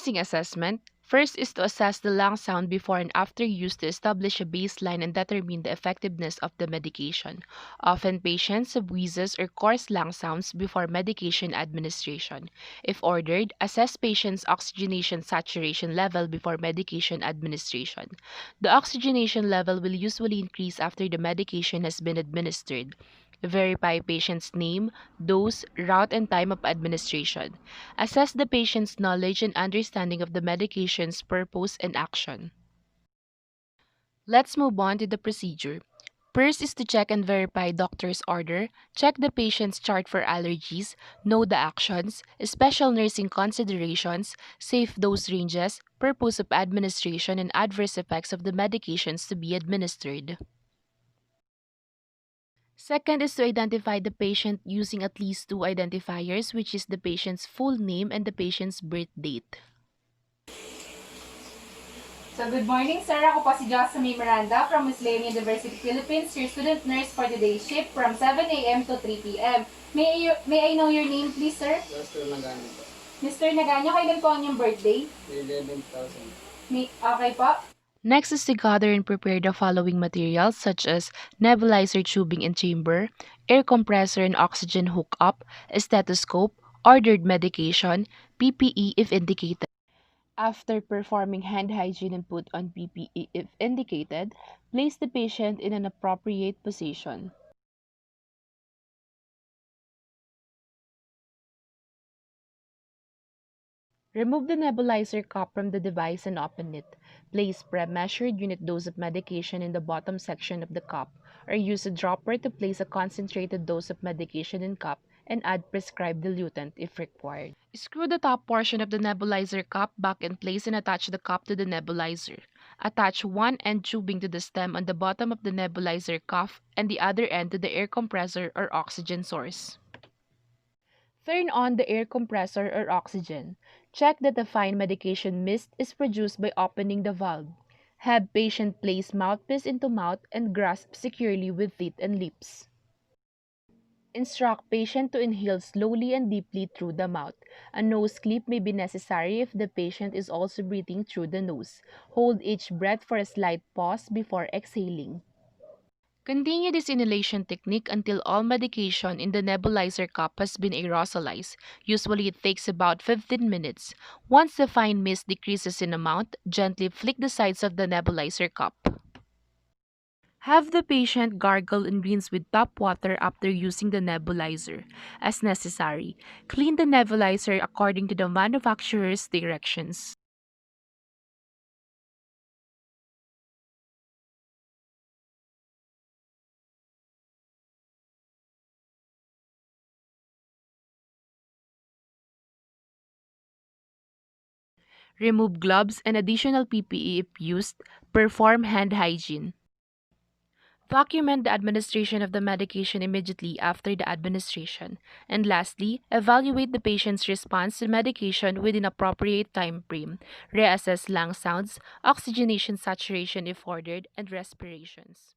Using assessment, first is to assess the lung sound before and after use to establish a baseline and determine the effectiveness of the medication. Often patients have wheezes or coarse lung sounds before medication administration. If ordered, assess patient's oxygenation saturation level before medication administration. The oxygenation level will usually increase after the medication has been administered. Verify patient's name, dose, route, and time of administration. Assess the patient's knowledge and understanding of the medication's purpose and action. Let's move on to the procedure. First is to check and verify doctor's order, check the patient's chart for allergies, know the actions, special nursing considerations, safe dose ranges, purpose of administration, and adverse effects of the medications to be administered. Second is to identify the patient using at least two identifiers, which is the patient's full name and the patient's birth date. So good morning, sir. Ako po si Jocelyn Miranda from Muslim University, Philippines, your student nurse for today's shift from 7 a.m. to 3 p.m. May I know your name, please, sir? Mr. Nagano po. Mr. Naganyo, kailan po ang inyong birthday? 11,000. Okay po. Next is to gather and prepare the following materials such as nebulizer tubing and chamber, air compressor and oxygen hookup, a stethoscope, ordered medication, PPE if indicated. After performing hand hygiene and put on PPE if indicated, place the patient in an appropriate position. Remove the nebulizer cup from the device and open it. Place pre-measured unit dose of medication in the bottom section of the cup, or use a dropper to place a concentrated dose of medication in cup and add prescribed diluent if required. Screw the top portion of the nebulizer cup back in place and attach the cup to the nebulizer. Attach one end tubing to the stem on the bottom of the nebulizer cuff and the other end to the air compressor or oxygen source. Turn on the air compressor or oxygen. Check that the fine medication mist is produced by opening the valve. Have patient place mouthpiece into mouth and grasp securely with teeth and lips. Instruct patient to inhale slowly and deeply through the mouth. A nose clip may be necessary if the patient is also breathing through the nose. Hold each breath for a slight pause before exhaling. Continue this inhalation technique until all medication in the nebulizer cup has been aerosolized. Usually it takes about 15 minutes. Once the fine mist decreases in amount, gently flick the sides of the nebulizer cup. Have the patient gargle and rinse with tap water after using the nebulizer. As necessary, clean the nebulizer according to the manufacturer's directions. Remove gloves and additional PPE if used. Perform hand hygiene. Document the administration of the medication immediately after the administration. And lastly, evaluate the patient's response to medication within appropriate time frame. Reassess lung sounds, oxygenation saturation if ordered, and respirations.